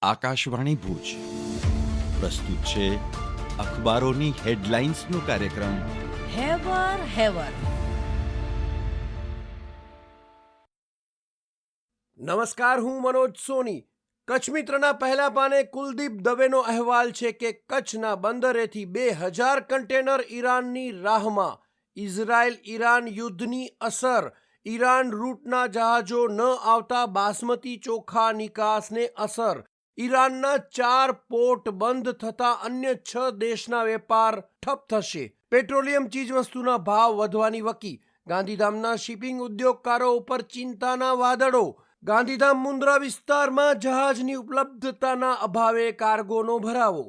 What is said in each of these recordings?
આકાશવાણી ભુજ પ્રસ્તુત છે અખબારોની હેડલાઇન્સનો કાર્યક્રમ હેવર હેવર. નમસ્કાર, હું મનોજ સોની. કચ્છ મિત્રના પહેલા પાને કુલદીપ દવેનો અહેવાલ છે કે કચ્છના બંદરેથી 2000 કન્ટેનર ઈરાનની રાહમાં. ઇઝરાયલ ઈરાન યુદ્ધની અસર. ઈરાન રૂટના જહાજો ન આવતા બાસમતી ચોખા નિકાસને અસર. ઈરાનના 4 પોર્ટ બંધ થતા અન્ય 6 દેશના વેપાર ઠપ થશે. પેટ્રોલિયમ ચીજવસ્તુના ભાવ વધવાની વકી. ગાંધીધામના શિપિંગ ઉદ્યોગકારો ઉપર ચિંતાના વાદળો. ગાંધીધામ મુન્દ્રા વિસ્તારમાં જહાજની ઉપલબ્ધતાના અભાવે કાર્ગોનો ભરાવો.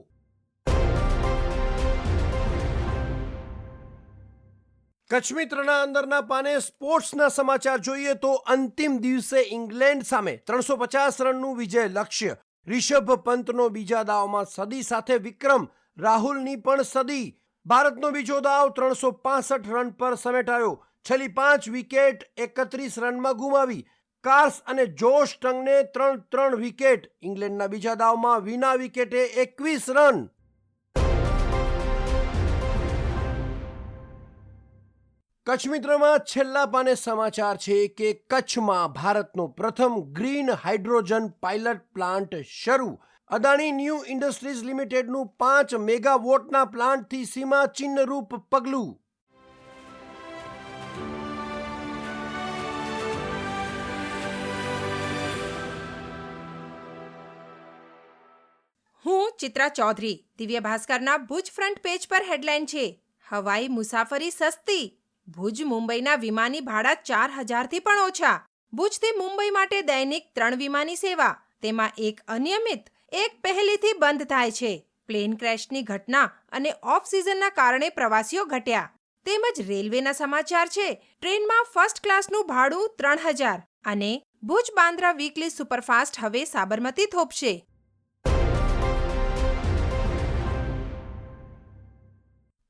કચ્છ મિત્રના અંદરના પાને સ્પોર્ટ્સના સમાચાર જોઈએ તો અંતિમ દિવસે ઇંગ્લેન્ડ સામે 350 રનનું વિજય લક્ષ્ય. રિષભ પંતનો બીજા દાવમાં સદી સાથે વિક્રમ. રાહુલની પણ સદી. ભારતનો બીજો દાવ 365 રન પર સમેટાયો. છેલ્લી 5 વિકેટ 31 રનમાં ગુમાવી. કાર્સ અને જોશ ટંગને 3 વિકેટ. ઇંગ્લેન્ડના બીજા દાવમાં વિના વિકેટે 21 રન. કચ્છ મિત્રમાં છેલ્લા પાને સમાચાર છે કે કચ્છમાં ભારતનો પ્રથમ ગ્રીન હાઇડ્રોજન પાયલટ પ્લાન્ટ શરૂ. અદાણી ન્યૂ ઇન્ડસ્ટ્રીઝ લિમિટેડનું 5 મેગાવોટના પ્લાન્ટથી સીમાચિહ્નરૂપ પગલું. હું ચિત્રા ચૌધરી. દિવ્ય ભાસ્કરના ભુજ ફ્રન્ટ પેજ પર હેડલાઇન છે, હવાઈ મુસાફરી સસ્તી. ભુજ મુંબઈના વિમાની ભાડા 4000થી પણ ઓછા. ભુજથી મુંબઈ માટે દૈનિક 3 વિમાની સેવા, તેમાં એક અનિયમિત, એક પહેલીથી બંધ થાય છે. પ્લેન ક્રેશની ઘટના અને ઓફ સિઝનના કારણે પ્રવાસીઓ ઘટ્યા. તેમજ રેલવેના સમાચાર છે, ટ્રેનમાં ફર્સ્ટ ક્લાસનું ભાડું 3000 અને ભુજ બાંદ્રા વીકલી સુપરફાસ્ટ હવે સાબરમતી થોપશે.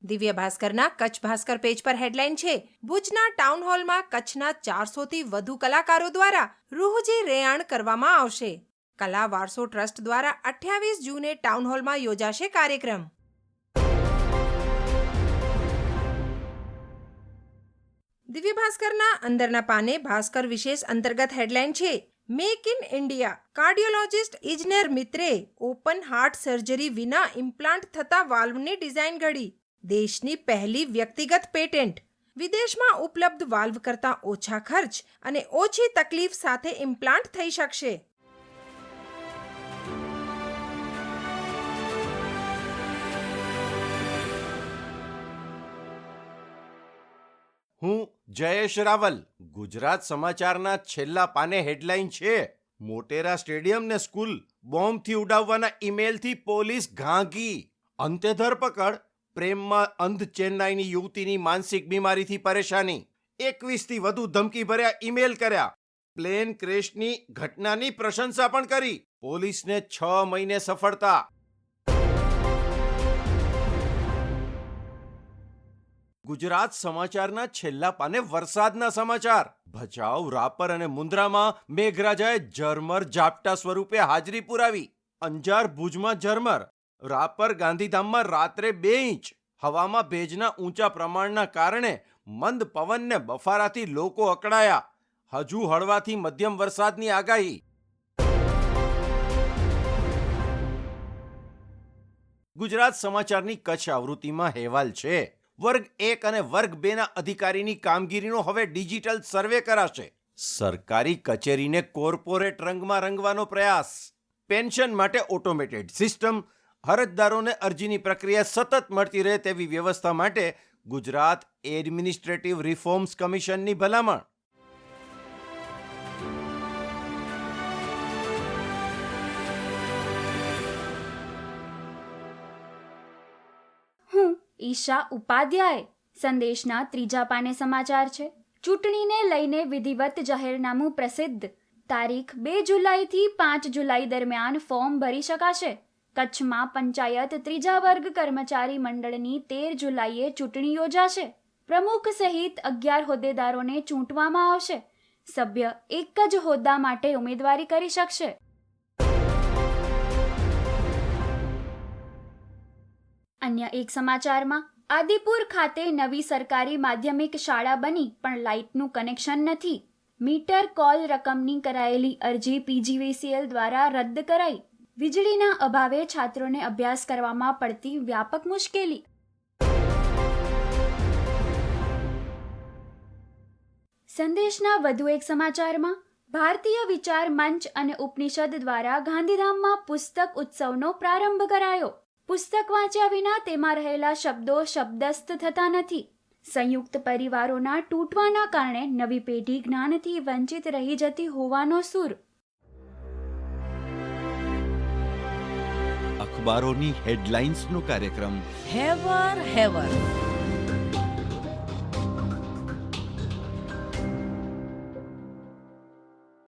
દિવ્ય ભાસ્કરના કચ્છ ભાસ્કર પેજ પર હેડલાઇન છે, ભુજના ટાઉન હોલમાં કચ્છના 400થી વધુ કલાકારો દ્વારા રૂહજી રેયાણ કરવામાં આવશે. કલા વારસો ટ્રસ્ટ દ્વારા 28 જૂને ટાઉન હોલમાં યોજાશે કાર્યક્રમ. દિવ્ય ભાસ્કરના અંદરના પાને ભાસ્કર વિશેષ અંતર્ગત હેડલાઇન છે, મેક ઇન ઇન્ડિયા. કાર્ડિયોલોજિસ્ટ ઇજનેર મિત્રે ઓપન હાર્ટ સર્જરી વિના ઇમ્પ્લાન્ટ થતા વાલ્વની ડિઝાઇન ઘડી. દેશની પહેલી વ્યક્તિગત પેટેન્ટ. વિદેશમાં ઉપલબ્ધ વાલ્વ કરતાં ઓછા ખર્ચ અને ઓછી તકલીફ સાથે ઇમ્પ્લાન્ટ થઈ શકશે. હું જયેશ રાવલ. ગુજરાત સમાચારના છેલ્લા પાને હેડલાઇન છે, મોટેરા સ્ટેડિયમને સ્કૂલ બોમ્બથી ઉડાવવાના ઈમેલથી પોલીસ ઘાંઘી. અંતે ધરપકડ. પ્રેમમાં અંધ ચેન્નાઈની યુવતીની માનસિક બીમારીથી પરેશાની. 21થી વધુ ધમકી ભર્યા ઈમેલ કર્યા. પ્લેન ક્રેશની ઘટનાની પ્રશંસા પણ કરી. પોલીસને 6 મહિને સફળતા. ગુજરાત સમાચારના છેલ્લા પાને વરસાદના સમાચાર. ભચાઉ, રાપર અને મુન્દ્રામાં મેઘરાજાએ ઝરમર ઝાપટા સ્વરૂપે હાજરી પુરાવી. અંજાર, ભુજમાં ઝરમર. રાપર, ગાંધીધામમાં રાત્રે 2 ઇંચ. હવામાં ભેજના ઊંચા પ્રમાણના કારણે મંદ પવનને બફારાથી લોકો અકળાયા. હજુ હળવાથી મધ્યમ વરસાદની આગાહી. ગુજરાત સમાચારની કચ્છ આવૃત્તિમાં અહેવાલ છે, વર્ગ 1 અને વર્ગ 2ના અધિકારીની કામગીરીનો હવે ડિજિટલ સર્વે કરાશે. સરકારી કચેરીને કોર્પોરેટ રંગમાં રંગવાનો પ્રયાસ. પેન્શન માટે ઓટોમેટેડ સિસ્ટમ. અરજદારોને અરજીની પ્રક્રિયા સતત મળતી રહે તેવી વ્યવસ્થા માટે ગુજરાત એડમિનિસ્ટ્રેટિવ રિફોર્મ્સ કમિશનની ભલામણ. હું ઈશા ઉપાધ્યાય. સંદેશના ત્રીજા પાને સમાચાર છે, ચૂંટણીને લઈને વિધિવત જાહેરનામું પ્રસિદ્ધ. તારીખ 2 જુલાઈથી 5 જુલાઈ દરમિયાન ફોર્મ ભરી શકાશે. કચ્છમાં પંચાયત 3જા વર્ગ કર્મચારી મંડળની 13 જુલાઈએ ચૂંટણી યોજાશે. પ્રમુખ સહિત 11 હોદ્દેદારોને ચૂંટવામાં આવશે. સભ્ય એક જ હોદ્દા માટે ઉમેદવારી કરી શકશે. અન્ય એક સમાચારમાં આદિપુર ખાતે નવી સરકારી માધ્યમિક શાળા બની પણ લાઇટનું કનેક્શન નથી. મીટર કોલ રકમની કરાયેલી અરજી PGVCL દ્વારા રદ કરાઈ. વીજળીના અભાવે છાત્રોને અભ્યાસ કરવામાં પડતી વ્યાપક મુશ્કેલી. સંદેશના વધુ એક સમાચારમાં ભારતીય વિચાર મંચ અને ઉપનિષદ દ્વારા ગાંધીધામમાં પુસ્તક ઉત્સવનો પ્રારંભ કરાયો. પુસ્તક વાંચ્યા વિના તેમાં રહેલા શબ્દો શબ્દસ્થ થતા નથી. સંયુક્ત પરિવારોના તૂટવાના કારણે નવી પેઢી જ્ઞાનથી વંચિત રહી જતી હોવાનો સૂર. અખબારોની હેડલાઇન્સનો કાર્યક્રમ હેવર હેવર